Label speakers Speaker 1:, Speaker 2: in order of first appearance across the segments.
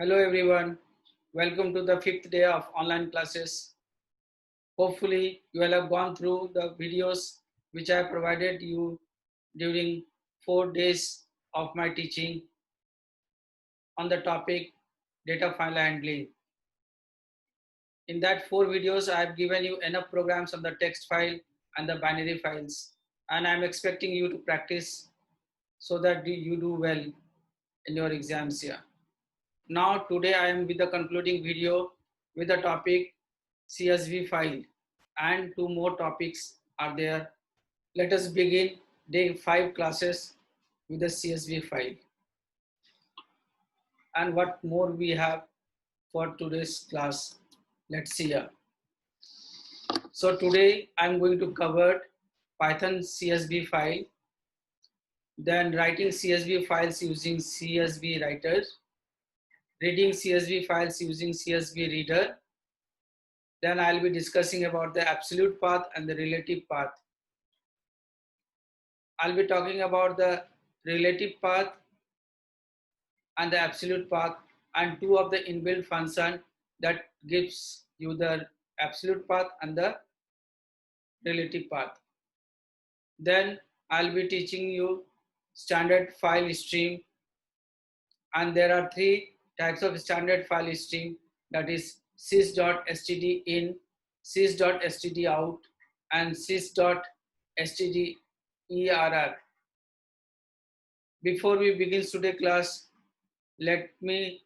Speaker 1: Hello everyone, welcome to the fifth day of online classes. Hopefully you will have gone through the videos which I provided you during 4 days of my teaching on the topic data file handling. In that 4 videos I have given you enough programs on the text file and the binary files, and I am expecting you to practice so that you do well in your exams here. Now today I am with the concluding video with the topic CSV file, and 2 more topics are there. Let us begin day 5 classes with the CSV file. And what more we have for today's class. Let's see here. So today I'm going to cover Python CSV file, then writing CSV files using CSV writer, reading CSV files using CSV reader. Then I'll be discussing about the absolute path and the relative path. I'll be talking about the relative path and the absolute path, and 2 of the inbuilt function that gives you the absolute path and the relative path. Then I'll be teaching you standard file stream, and there are 3 types of standard file stream, that is sys.stdin, sys.stdout and sys.stderr. Before we begin today's class, let me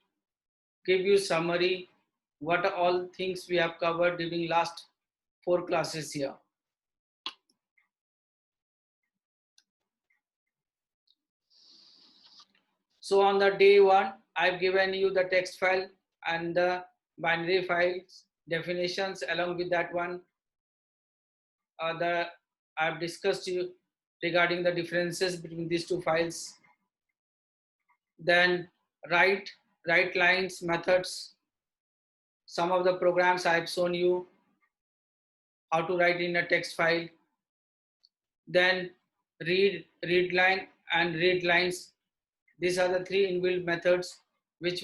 Speaker 1: give you summary what are all things we have covered during last 4 classes here. So on the day 1, I've given you the text file and the binary files definitions. Along with that one, I've discussed you regarding the differences between these 2 files. Then write lines methods. Some of the programs I've shown you how to write in a text file. Then read line and read lines. These are the 3 inbuilt methods which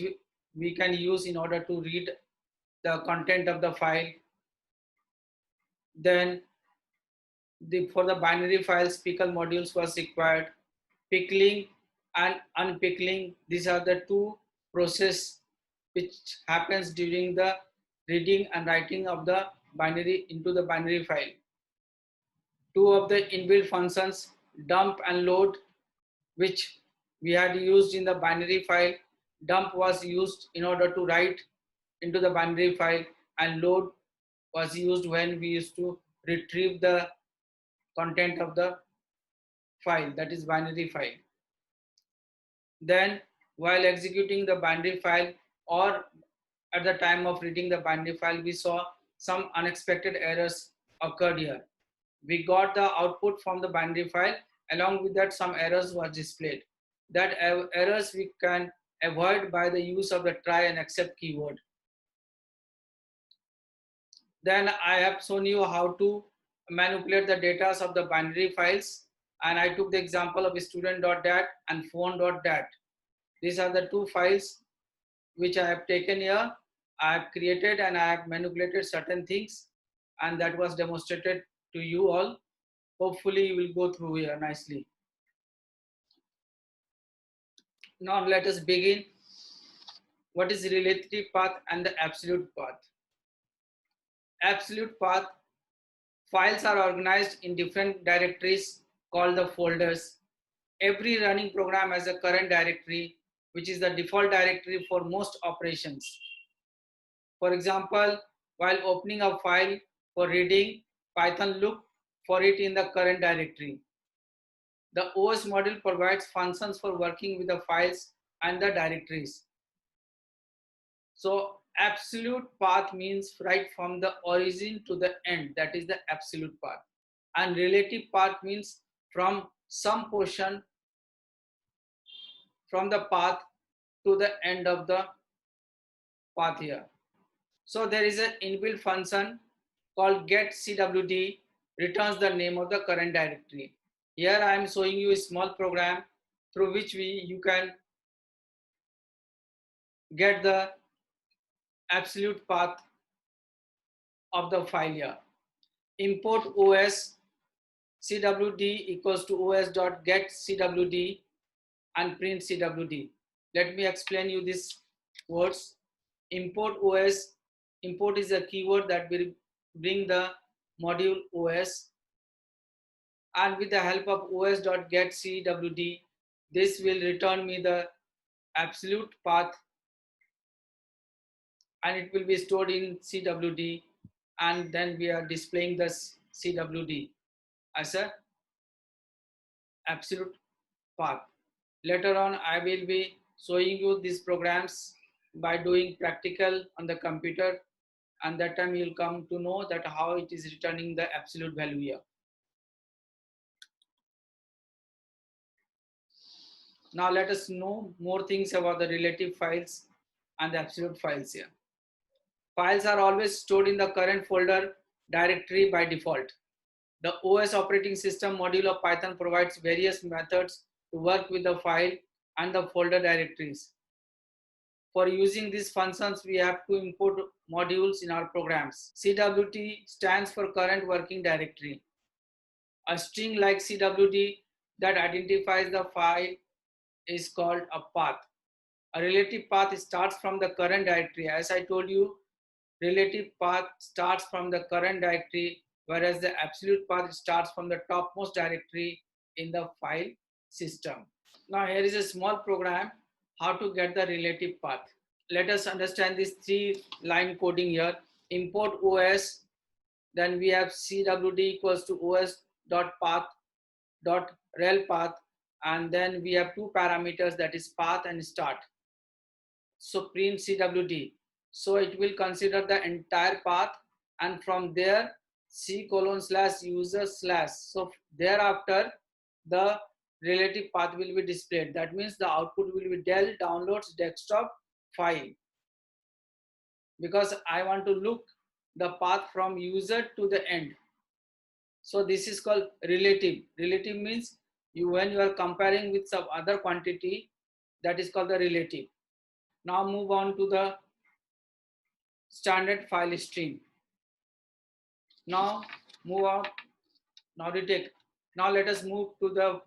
Speaker 1: we can use in order to read the content of the file. Then for the binary files, pickle modules was required. Pickling and unpickling, these are the 2 process which happens during the reading and writing of the binary into the binary file. 2 of the inbuilt functions, dump and load, which we had used in the binary file. Dump was used in order to write into the binary file, and load was used when we used to retrieve the content of the file, that is binary file. Then while executing the binary file or at the time of reading the binary file, we saw some unexpected errors occurred here. We got the output from the binary file, along with that some errors were displayed. That errors we can avoid by the use of the try and except keyword. Then I have shown you how to manipulate the data of the binary files, and I took the example of student.dat and phone.dat. These are the 2 files which I have taken here. I have created and I have manipulated certain things, and that was demonstrated to you all. Hopefully you will go through here nicely. Now let us begin. What is relative path and the absolute path? Absolute path, files are organized in different directories called the folders. Every running program has a current directory, which is the default directory for most operations. For example, while opening a file for reading, Python look for it in the current directory. The OS module provides functions for working with the files and the directories. So absolute path means right from the origin to the end, that is the absolute path. And relative path means from some portion from the path to the end of the path here. So there is an inbuilt function called getCwd, returns the name of the current directory. Here I am showing you a small program through which you can get the absolute path of the file here. Import os cwd equals to os dot get cwd and print cwd. Let me explain you these words. Import os, import is a keyword that will bring the module os, and with the help of os dot get cwd, this will return me the absolute path, and it will be stored in cwd, and then we are displaying the cwd as a absolute path. Later on, I will be showing you these programs by doing practical on the computer, and that time you'll come to know that how it is returning the absolute value here. Now let us know more things about the relative files and the absolute files here. Files are always stored in the current folder directory by default. The OS operating system module of Python provides various methods to work with the file and the folder directories. For using these functions, we have to import modules in our programs. CWD stands for current working directory. A string like CWD that identifies the file is called a path. A relative path starts from the current directory. As I told you, relative path starts from the current directory, whereas the absolute path starts from the topmost directory in the file system. Now here is a small program how to get the relative path. Let us understand this 3-line coding here. Import OS, then we have cwd equals to os dot path dot rel path, and then we have two parameters, that is path and start. So print cwd. So it will consider the entire path, and from there c:/user/. So thereafter the relative path will be displayed. That means the output will be Dell downloads desktop file, because I want to look the path from user to the end. So this is called relative. Relative means when you are comparing with some other quantity, that is called the relative. Now move on to the standard file stream. Now move on. Now let us move to the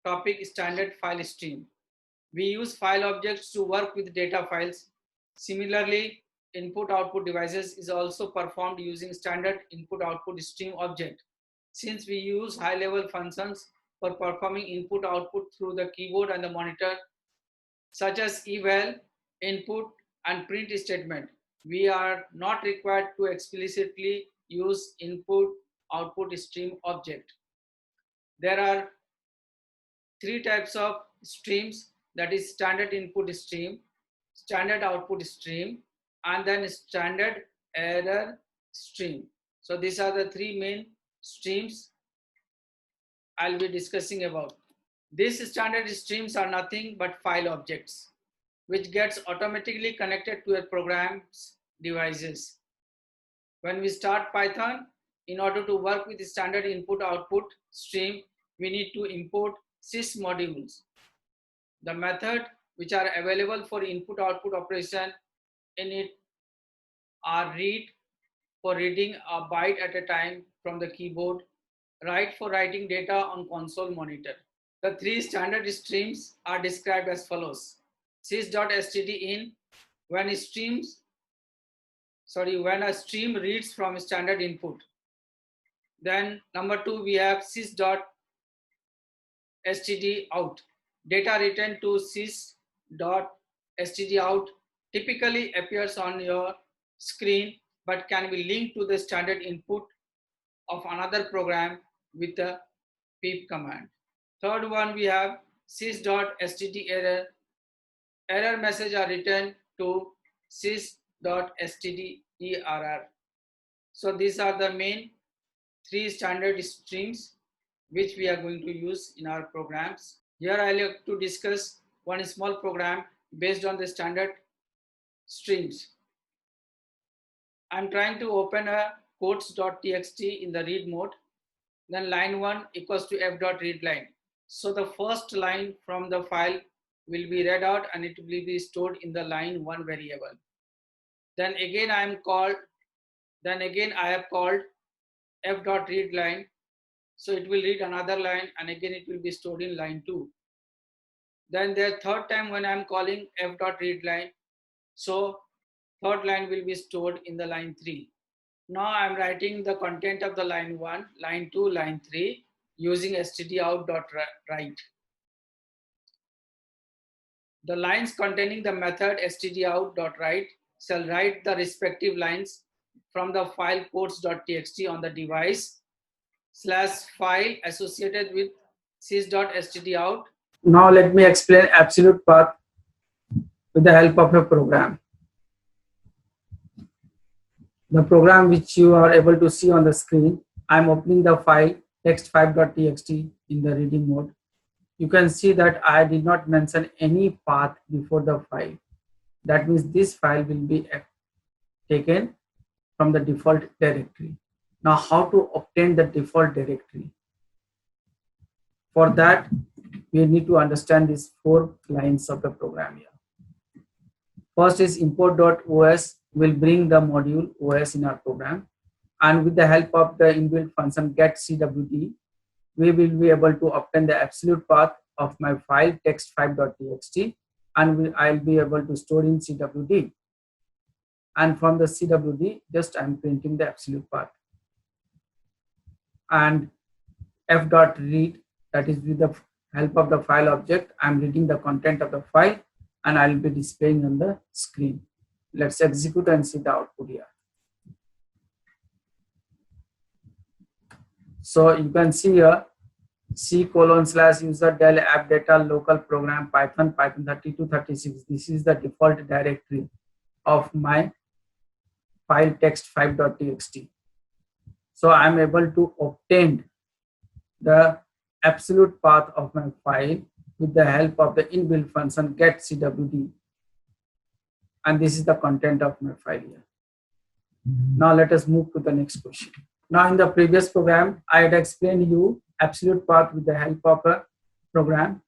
Speaker 1: topic standard file stream. We use file objects to work with data files. Similarly, input-output devices is also performed using standard input-output stream object. Since we use high-level functions for performing input-output through the keyboard and the monitor, such as eval, input, and print statement, we are not required to explicitly use input-output stream object. There are 3 types of streams, that is standard input stream, standard output stream, and then standard error stream. So these are the 3 main streams I'll be discussing about. These standard streams are nothing but file objects, which gets automatically connected to a program's devices. When we start Python, in order to work with the standard input-output stream, we need to import sys modules. The method which are available for input-output operation in it are read for reading a byte at a time from the keyboard, write for writing data on console monitor. The 3 standard streams are described as follows. sys.stdin, when a stream reads from standard input. Then number 2, we have sys.stdout. Data written to sys.stdout typically appears on your screen, but can be linked to the standard input of another program with the pip command. Third one, we have sys.stderror. Error message are written to sys.stderr. So these are the main 3 standard streams which we are going to use in our programs. Here I like to discuss one small program based on the standard streams. I'm trying to open a quotes.txt in the read mode. Then line 1 equals to f.readline. So the first line from the file will be read out and it will be stored in the line 1 variable. Then again I have called f dot read line. So it will read another line and again it will be stored in line 2. Then the third time when I am calling f dot read line, so third line will be stored in the line 3. Now I am writing the content of the line 1, line 2, line 3 using stdout.write. The lines containing the method stdout.write shall write the respective lines from the file codes.txt on the device / file associated with sys.stdout. Now let me explain absolute path with the help of a program. The program which you are able to see on the screen, I am opening the file text5.txt in the reading mode. You can see that I did not mention any path before the file. That means this file will be taken from the default directory. Now how to obtain the default directory? For that, we need to understand these 4 lines of the program here. First is import.os will bring the module OS in our program, and with the help of the inbuilt function getCwd, we will be able to obtain the absolute path of my file text5.txt, and I'll be able to store in CWD. And from the CWD, just I'm printing the absolute path. And f.read, that is with the help of the file object, I'm reading the content of the file and I'll be displaying on the screen. Let's execute and see the output here. So you can see here C:/user del app data local program python 3236. This is the default directory of my file text5.txt. So I'm able to obtain the absolute path of my file with the help of the inbuilt function getCwd. And this is the content of my file here. Now let us move to the next question. Now in the previous program, I had explained you absolute path with the help of a program.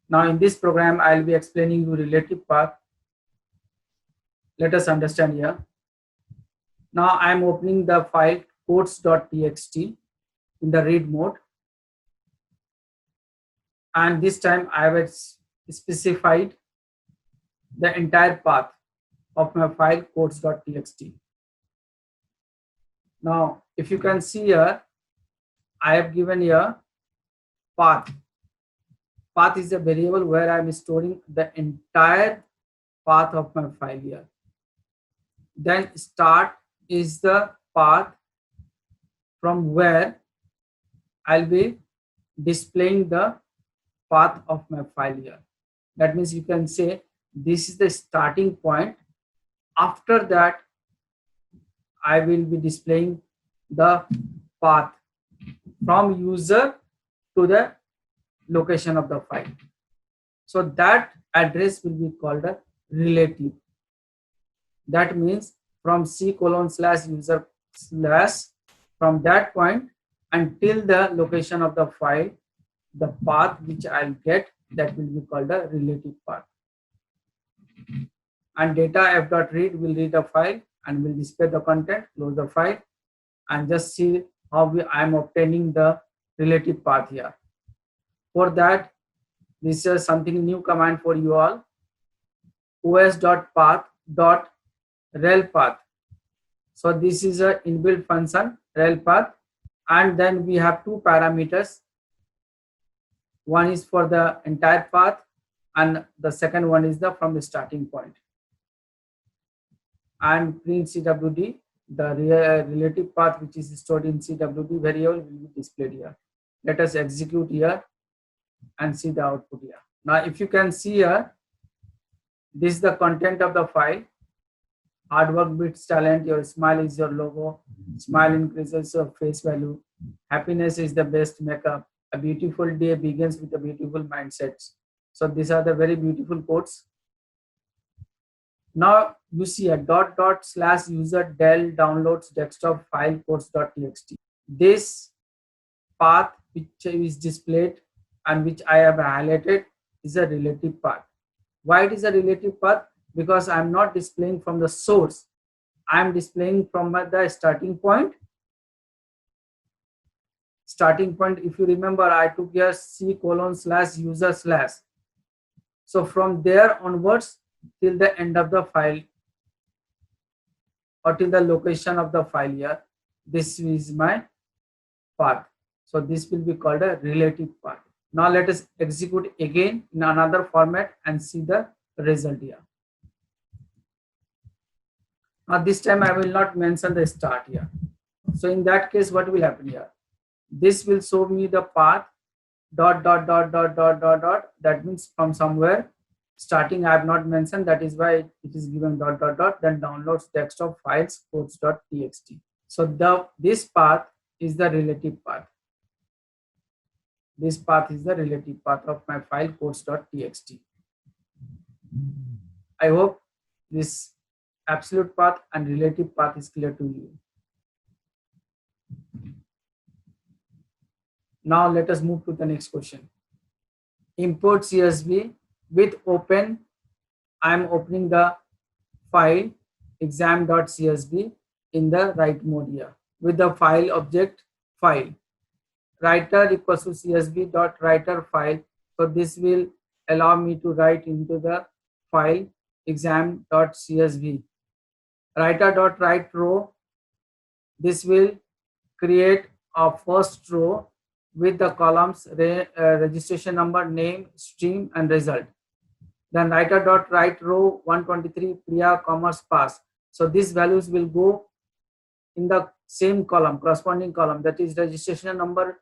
Speaker 1: Now in this program, I'll be explaining you relative path. Let us understand here. Now I'm opening the file codes.txt in the read mode. And this time I have specified the entire path of my file codes.txt. Now, if you can see here, I have given here path. Path is a variable where I am storing the entire path of my file here. Then start is the path from where I'll be displaying the path of my file here. That means you can say this is the starting point. After that, I will be displaying the path from user to the location of the file. So that address will be called a relative. That means from C:/user/ from that point until the location of the file, the path which I'll get, that will be called a relative path. And data f.read will read the file and will display the content, close the file, and just see how I am obtaining the relative path here. For that, this is something new command for you all. os.path.rel path. So this is a inbuilt function rel path, and then we have 2 parameters. One is for the entire path and the second one is the from the starting point. And print CWD, the relative path which is stored in CWD variable will be displayed here. Let us execute here and see the output here. Now if you can see here, this is the content of the file. Hard work beats talent, your smile is your logo, smile increases your face value, happiness is the best makeup, a beautiful day begins with a beautiful mindset. So these are the very beautiful quotes. Now you see a /user del downloads desktop file codes.txt. This path which is displayed and which I have highlighted
Speaker 2: is a relative path. Why it is a relative path? Because I am not displaying from the source. I am displaying from the starting point. Starting point, if you remember, I took here C:/user/. So from there onwards till the end of the file or till the location of the file here, this is my path. So this will be called a relative path. Now let us execute again in another format and see the result here. Now this time I will not mention the start here. So in that case, what will happen here? This will show me the path dot dot dot dot dot dot dot. That means from somewhere starting I have not mentioned, that is why it is given dot dot dot, then downloads desktop files codes.txt. So this path is the relative path. This path is the relative path of my file codes.txt. I hope this absolute path and relative path is clear to you. Now let us move to the next question. Import CSV with open. I am opening the file exam.csv in the write mode here with the file object file. Writer equals to csv.writer file. So this will allow me to write into the file exam.csv. Writer.write row. This will create a first row with the columns registration number, name, stream, and result. Then writer.write row 123 Priya Commerce Pass. So these values will go in the same column, corresponding column. That is, registration number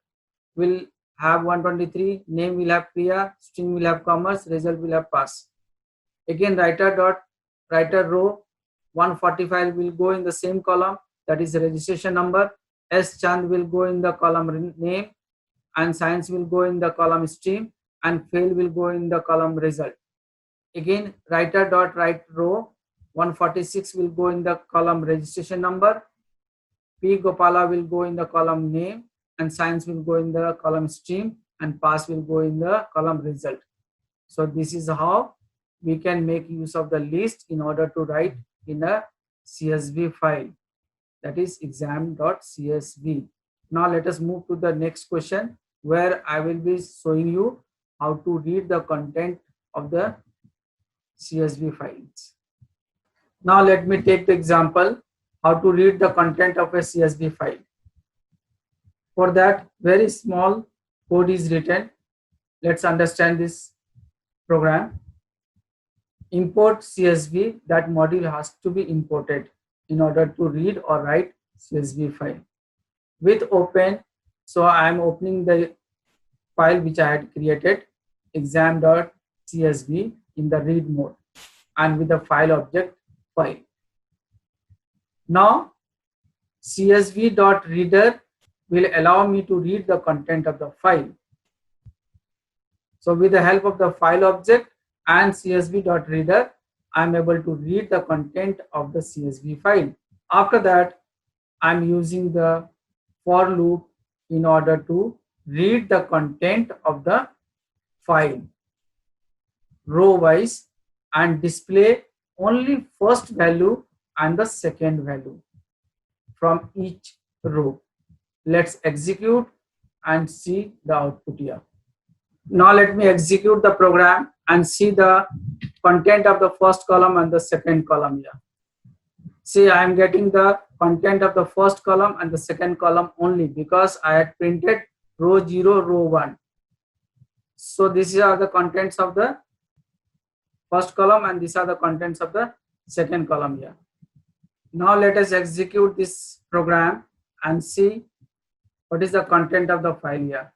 Speaker 2: will have 123, name will have Priya, stream will have commerce, result will have pass. Again, writer row 145 will go in the same column. That is the registration number. S Chand will go in the column name, and science will go in the column stream, and fail will go in the column result. Again, writer.write row 146 will go in the column registration number. P Gopala will go in the column name, and science will go in the column stream, and pass will go in the column result. So this is how we can make use of the list in order to write in a CSV file, that is exam.csv. Now let us move to the next question, where I will be showing you how to read the content of the CSV files. Now let me take the example how to read the content of a CSV file. For that, very small code is written. Let's understand this program. Import CSV, that module has to be imported in order to read or write CSV file. With open, so I am opening the file which I had created, exam.csv, in the read mode, and with the file object file. Now csv.reader will allow me to read the content of the file. So with the help of the file object and csv.reader, I am able to read the content of the CSV file. After that, I am using the for loop in order to read the content of the file row wise and display only first value and the second value from each row. Let's execute and see the output here. Now let me execute the program and see the content of the first column and the second column here. See, I am getting the content of the first column and the second column only because I had printed row 0, row 1. So these are the contents of the first column and these are the contents of the second column here. Now let us execute this program and see what is the content of the file here.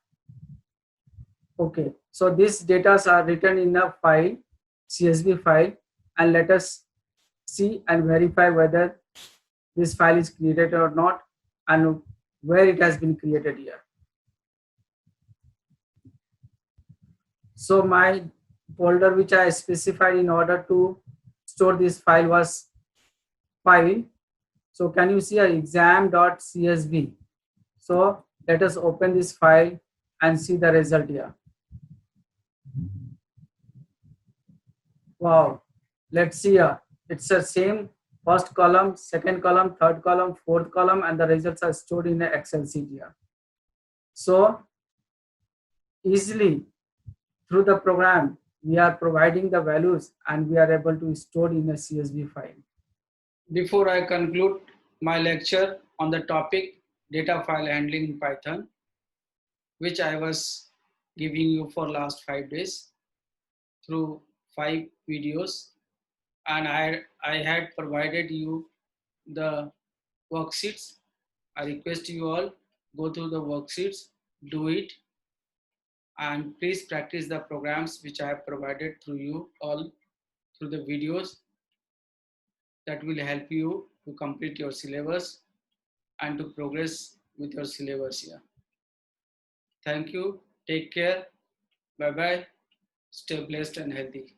Speaker 2: Okay, so these data are written in a file, CSV file, and let us see and verify whether this file is created or not and where it has been created here. So my folder which I specified in order to store this file was file. So can you see exam.csv? So let us open this file and see the result here. Wow. Let's see here. It's the same first column, second column, third column, fourth column, and the results are stored in the Excel sheet here. So easily through the program, we are providing the values and we are able to store in a CSV file.
Speaker 1: Before I conclude my lecture on the topic data file handling in Python, which I was giving you for last 5 days through 5 videos, and I had provided you the worksheets. I request you all go through the worksheets, do it, and please practice the programs which I have provided through you all through the videos that will help you to complete your syllabus and to progress with your syllabus here. Thank you. Take care. Bye bye. Stay blessed and healthy.